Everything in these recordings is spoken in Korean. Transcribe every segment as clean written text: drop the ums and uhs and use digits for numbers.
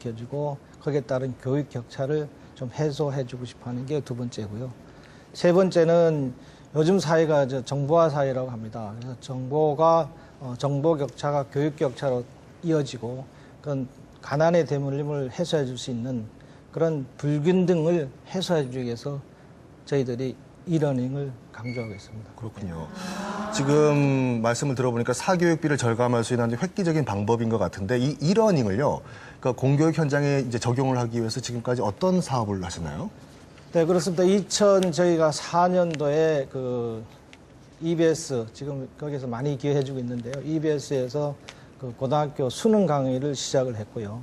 지켜주고 거기에 따른 교육 격차를 좀 해소해주고 싶어하는 게 두 번째고요. 세 번째는 요즘 사회가 정보화 사회라고 합니다. 그래서 정보 격차가 교육 격차로 이어지고 그런 가난의 대물림을 해소해 줄 수 있는 그런 불균등을 해소해 주기 위해서 저희들이 이러닝을 강조하고 있습니다. 그렇군요. 지금 말씀을 들어보니까 사교육비를 절감할 수 있는 획기적인 방법인 것 같은데 이 이러닝을요, 그러니까 공교육 현장에 이제 적용을 하기 위해서 지금까지 어떤 사업을 하셨나요? 네, 그렇습니다. 저희가 4년도에 그 EBS 지금 거기서 많이 기여해주고 있는데요. EBS에서 그 고등학교 수능 강의를 시작을 했고요.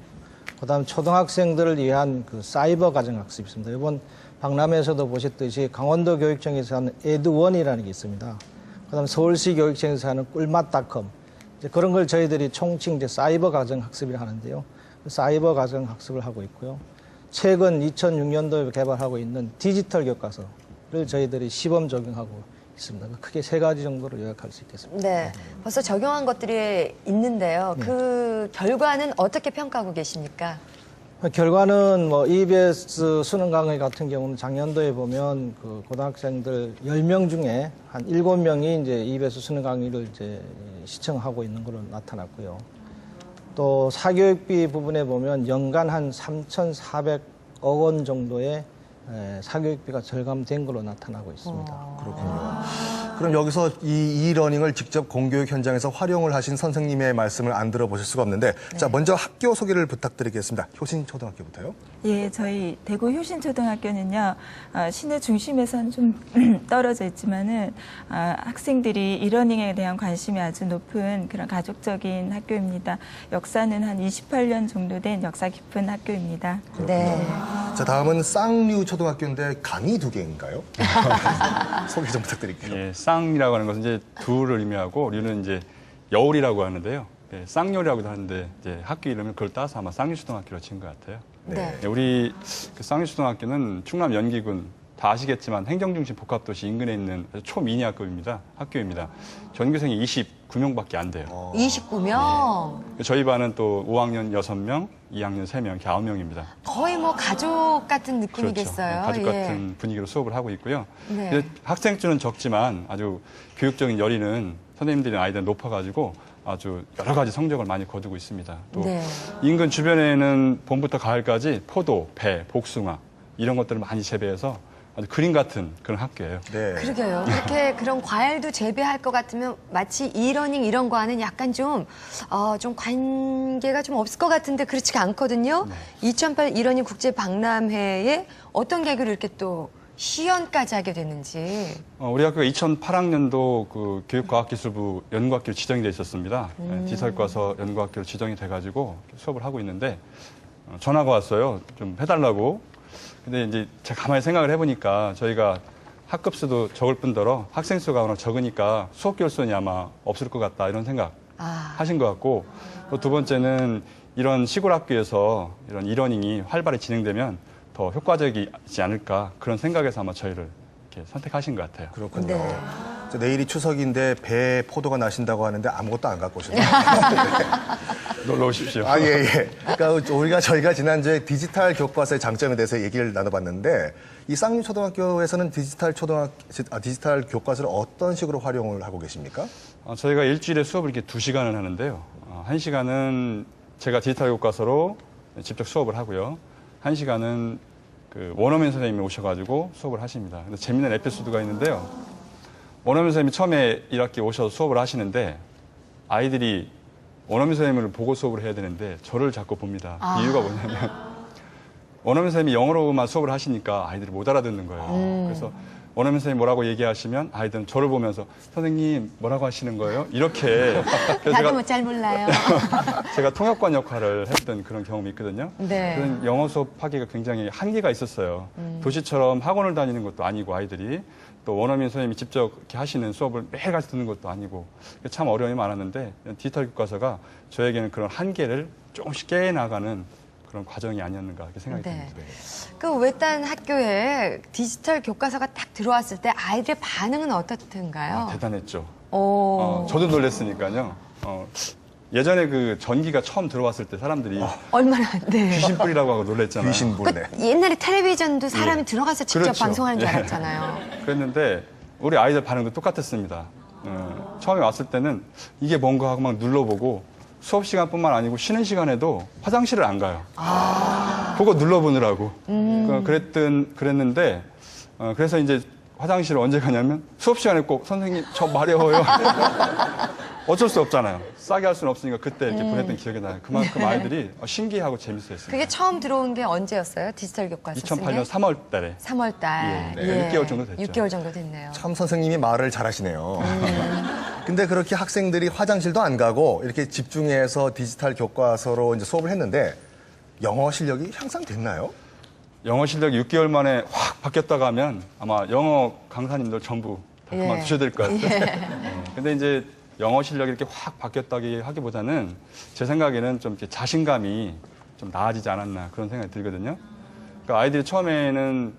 그다음 초등학생들을 위한 그 사이버 가정학습이 있습니다. 이번 박람회에서도 보셨듯이 강원도 교육청에서 하는 에드원이라는 게 있습니다. 그다음 서울시 교육청에서 하는 꿀맛닷컴 이제 그런 걸 저희들이 총칭 이제 사이버 가정학습을 하는데요. 사이버 가정학습을 하고 있고요. 최근 2006년도에 개발하고 있는 디지털 교과서를 저희들이 시범 적용하고 있습니다. 크게 세 가지 정도로 요약할 수 있겠습니다. 네, 벌써 적용한 것들이 있는데요. 그 결과는 어떻게 평가하고 계십니까? 결과는 뭐 EBS 수능 강의 같은 경우는 작년도에 보면 그 고등학생들 10명 중에 한 7명이 이제 EBS 수능 강의를 이제 시청하고 있는 걸로 나타났고요. 또 사교육비 부분에 보면 연간 한 3,400억 원 정도의 사교육비가 절감된 걸로 나타나고 있습니다. 그렇군요. 그럼 여기서 이 이러닝을 직접 공교육 현장에서 활용을 하신 선생님의 말씀을 안 들어보실 수가 없는데 자, 먼저 학교 소개를 부탁드리겠습니다. 효신초등학교부터요. 예, 저희 대구 효신초등학교는요, 시내 중심에서는 좀 떨어져 있지만은, 학생들이 이러닝에 대한 관심이 아주 높은 그런 가족적인 학교입니다. 역사는 한 28년 정도 된 역사 깊은 학교입니다. 네. 자, 다음은 쌍류 초등학교인데 강이 2개인가요? 소개 좀 부탁드릴게요. 예, 쌍이라고 하는 것은 이제 둘을 의미하고 류는 이제 여울이라고 하는데요. 예, 쌍요리라고도 하는데 이제 학교 이름을 그걸 따서 아마 쌍류초등학교로 지은 것 같아요. 네. 예, 우리 그 쌍류초등학교는 충남 연기군 다 아시겠지만 행정중심 복합도시 인근에 있는 초미니 학교입니다. 전교생이 29명밖에 안 돼요. 29명. 저희 반은 또 5학년 6명, 2학년 3명, 이렇게 9명입니다. 거의 뭐 가족 같은 느낌이겠어요. 가족 예. 같은 분위기로 수업을 하고 있고요. 네. 근데 학생 수는 적지만 아주 교육적인 열의는 선생님들이 아이들 높아가지고 아주 여러 가지 성적을 많이 거두고 있습니다. 또 네. 인근 주변에는 봄부터 가을까지 포도, 배, 복숭아 이런 것들을 많이 재배해서 아주 그림 같은 그런 학교예요. 네. 그러게요. 이렇게 그런 과일도 재배할 것 같으면 마치 이러닝 이런 거와는 약간 좀 관계가 좀 없을 것 같은데 그렇지가 않거든요. 2008 이러닝 국제 박람회에 어떤 계기로 이렇게 또 시연까지 하게 됐는지. 우리 학교가 2008학년도 그 교육과학기술부 연구학교로 지정이 돼 있었습니다. 디지털과서 연구학교로 지정이 돼가지고 수업을 하고 있는데 전화가 왔어요. 좀 해달라고. 근데 이제 제가 가만히 생각을 해보니까 저희가 학급 수도 적을 뿐더러 학생 수가 워낙 적으니까 수업 결손이 아마 없을 것 같다 이런 생각 하신 것 같고 또 두 번째는 이런 시골 학교에서 이런 이러닝이 활발히 진행되면 더 효과적이지 않을까 그런 생각에서 아마 저희를 이렇게 선택하신 것 같아요. 그렇군요. 네. 자, 내일이 추석인데 배에 포도가 나신다고 하는데 아무것도 안 갖고 오셨네요. 놀러 오십시오. 아, 예, 예. 그러니까 저희가 지난주에 디지털 교과서의 장점에 대해서 얘기를 나눠봤는데 이 쌍류 초등학교에서는 디지털 교과서를 어떤 식으로 활용을 하고 계십니까? 저희가 일주일에 수업을 이렇게 2시간을 하는데요. 1시간은 제가 디지털 교과서로 직접 수업을 하고요. 1시간은 그 원어민 선생님이 오셔가지고 수업을 하십니다. 근데 재미있는 에피소드가 있는데요. 원어민 선생님이 처음에 1학기 오셔서 수업을 하시는데 아이들이 원어민 선생님을 보고 수업을 해야 되는데 저를 자꾸 봅니다. 이유가 뭐냐면 원어민 선생님이 영어로만 수업을 하시니까 아이들이 못 알아듣는 거예요. 그래서 원어민 선생님 뭐라고 얘기하시면 아이들은 저를 보면서 선생님 뭐라고 하시는 거예요? 이렇게 나도 뭐 잘 몰라요. 제가 통역관 역할을 했던 그런 경험이 있거든요. 네. 그런 영어 수업하기가 굉장히 한계가 있었어요. 도시처럼 학원을 다니는 것도 아니고 아이들이 또 원어민 선생님이 직접 이렇게 하시는 수업을 매일같이 듣는 것도 아니고 참 어려움이 많았는데 디지털 교과서가 저에게는 그런 한계를 조금씩 깨나가는 그런 과정이 아니었는가 이렇게 생각이 네. 듭니다. 그 외딴 학교에 디지털 교과서가 딱 들어왔을 때 아이들의 반응은 어떻던가요? 대단했죠. 오. 저도 놀랐으니까요. 예전에 그 전기가 처음 들어왔을 때 사람들이 얼마나, 네. 귀신불이라고 하고 놀랬잖아요. 귀신불네. 옛날에 텔레비전도 사람이 들어가서 직접 그렇죠. 방송하는 줄 예. 알았잖아요. 그랬는데 우리 아이들 반응도 똑같았습니다. 처음에 왔을 때는 이게 뭔가 하고 막 눌러보고 수업 시간뿐만 아니고 쉬는 시간에도 화장실을 안 가요. 그거 눌러보느라고. 그랬는데 그래서 이제 화장실을 언제 가냐면 수업 시간에 꼭 선생님 저 마려워요. 어쩔 수 없잖아요. 싸게 할 수는 없으니까 그때 이렇게 보냈던 기억이 나요. 그만큼 아이들이 신기하고 재밌어했습니다. 그게 처음 들어온 게 언제였어요? 디지털 교과서 쓴 게? 2008년 3월 달에. 3월 달. 네, 6개월 정도 됐죠. 6개월 정도 됐네요. 참 선생님이 말을 잘하시네요. 근데 그렇게 학생들이 화장실도 안 가고 이렇게 집중해서 디지털 교과서로 이제 수업을 했는데 영어 실력이 향상됐나요? 영어 실력이 6개월 만에 확 바뀌었다가 하면 아마 영어 강사님들 전부 다 예. 그만두셔야 될 것 같아요. 근데 이제 영어 실력이 이렇게 확 바뀌었다기 하기보다는 제 생각에는 좀 이렇게 자신감이 좀 나아지지 않았나 그런 생각이 들거든요. 그러니까 아이들이 처음에는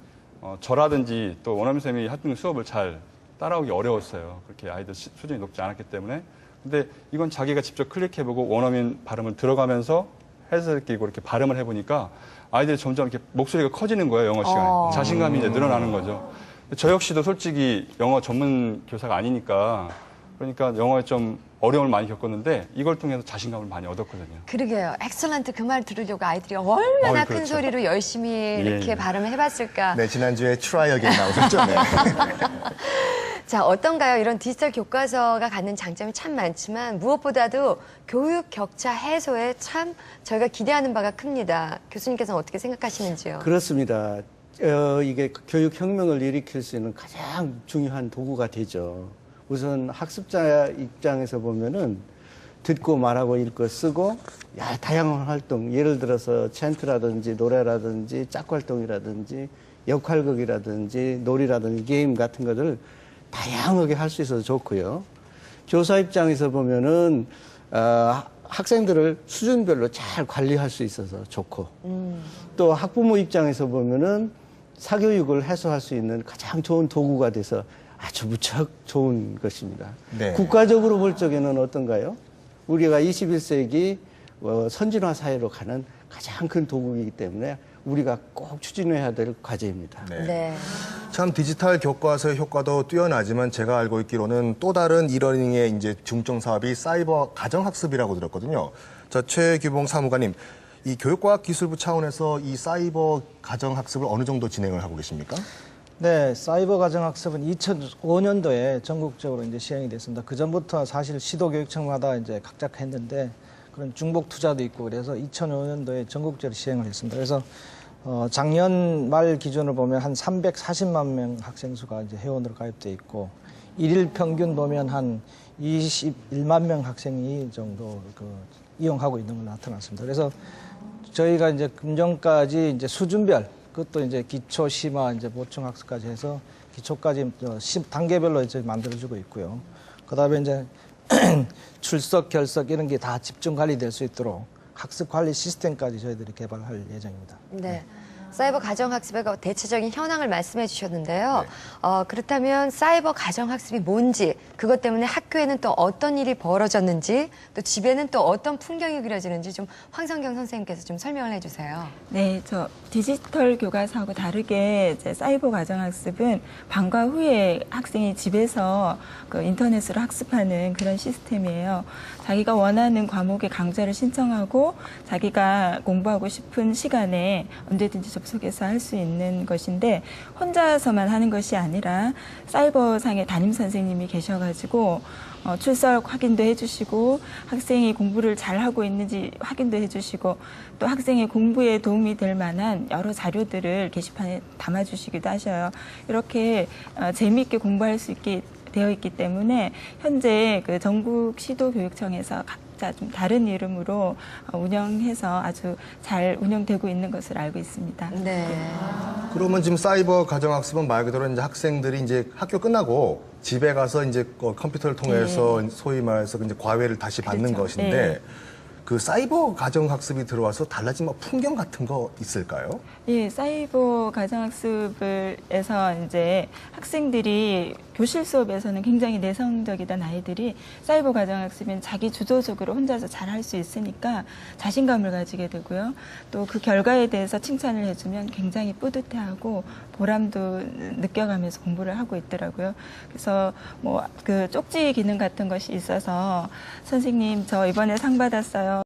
저라든지 또 원어민 선생님이 했던 수업을 잘 따라오기 어려웠어요. 그렇게 아이들 수준이 높지 않았기 때문에. 근데 이건 자기가 직접 클릭해보고 원어민 발음을 들어가면서 해석기고 이렇게 발음을 해보니까 아이들이 점점 이렇게 목소리가 커지는 거예요, 영어 시간에. 자신감이 이제 늘어나는 거죠. 저 역시도 솔직히 영어 전문 교사가 아니니까 그러니까 영어에 좀 어려움을 많이 겪었는데 이걸 통해서 자신감을 많이 얻었거든요. 그러게요. 엑셀런트 그 말 들으려고 아이들이 얼마나 큰 그렇죠. 소리로 열심히 이렇게 예. 발음을 해봤을까. 네, 지난주에 트라이 어게인 나오셨죠? 네. 자, 어떤가요? 이런 디지털 교과서가 갖는 장점이 참 많지만 무엇보다도 교육 격차 해소에 참 저희가 기대하는 바가 큽니다. 교수님께서는 어떻게 생각하시는지요? 그렇습니다. 이게 교육 혁명을 일으킬 수 있는 가장 중요한 도구가 되죠. 우선 학습자 입장에서 보면은 듣고 말하고 읽고 쓰고 다양한 활동, 예를 들어서 챈트라든지 노래라든지 짝활동이라든지 역할극이라든지 놀이라든지 게임 같은 것을 다양하게 할 수 있어서 좋고요. 교사 입장에서 보면은 학생들을 수준별로 잘 관리할 수 있어서 좋고 또 학부모 입장에서 보면은 사교육을 해소할 수 있는 가장 좋은 도구가 돼서 아주 무척 좋은 것입니다. 네. 국가적으로 볼 적에는 어떤가요? 우리가 21세기 선진화 사회로 가는 가장 큰 도구이기 때문에 우리가 꼭 추진해야 될 과제입니다. 네. 네. 참 디지털 교과서의 효과도 뛰어나지만 제가 알고 있기로는 또 다른 이러닝의 이제 중점 사업이 사이버 가정학습이라고 들었거든요. 자, 최규봉 사무관님, 이 교육과학기술부 차원에서 이 사이버 가정학습을 어느 정도 진행을 하고 계십니까? 네, 사이버 가정학습은 2005년도에 전국적으로 이제 시행이 됐습니다. 그 전부터 사실 시도교육청마다 이제 각자 했는데 그런 중복 투자도 있고 그래서 2005년도에 전국적으로 시행을 했습니다. 그래서 작년 말 기준으로 보면 한 340만 명 학생 수가 이제 회원으로 가입돼 있고 일일 평균 보면 한 21만 명 학생이 정도 이용하고 있는 걸로 나타났습니다. 그래서 저희가 이제 금년까지 이제 수준별 그것도 이제 기초, 심화, 이제 보충 학습까지 해서 기초까지 단계별로 이제 만들어주고 있고요. 그다음에 이제 출석, 결석 이런 게 다 집중 관리될 수 있도록 학습 관리 시스템까지 저희들이 개발할 예정입니다. 네. 사이버 가정학습의 대체적인 현황을 말씀해 주셨는데요. 그렇다면 사이버 가정학습이 뭔지, 그것 때문에 학교에는 또 어떤 일이 벌어졌는지, 또 집에는 또 어떤 풍경이 그려지는지 좀 황성경 선생님께서 좀 설명을 해주세요. 네, 저 디지털 교과서하고 다르게 이제 사이버 가정학습은 방과 후에 학생이 집에서 그 인터넷으로 학습하는 그런 시스템이에요. 자기가 원하는 과목의 강좌를 신청하고 자기가 공부하고 싶은 시간에 언제든지 접속해서 할 수 있는 것인데 혼자서만 하는 것이 아니라 사이버상의 담임 선생님이 계셔가지고 출석 확인도 해주시고 학생이 공부를 잘하고 있는지 확인도 해주시고 또 학생의 공부에 도움이 될 만한 여러 자료들을 게시판에 담아주시기도 하셔요. 이렇게 재미있게 공부할 수 있게 되어 있기 때문에 현재 그 전국 시도교육청에서 각자 좀 다른 이름으로 운영해서 아주 잘 운영되고 있는 것을 알고 있습니다. 네. 그러면 지금 사이버 가정학습은 말 그대로 이제 학생들이 이제 학교 끝나고 집에 가서 이제 컴퓨터를 통해서 소위 말해서 이제 과외를 다시 받는 그렇죠. 것인데 네. 그 사이버 가정학습이 들어와서 달라진 뭐 풍경 같은 거 있을까요? 예, 사이버 가정학습에서 이제 학생들이 교실 수업에서는 굉장히 내성적이던 아이들이 사이버 가정학습은 자기 주도적으로 혼자서 잘할 수 있으니까 자신감을 가지게 되고요. 또 그 결과에 대해서 칭찬을 해주면 굉장히 뿌듯해하고 보람도 느껴가면서 공부를 하고 있더라고요. 그래서 뭐 그 쪽지 기능 같은 것이 있어서 선생님 저 이번에 상 받았어요.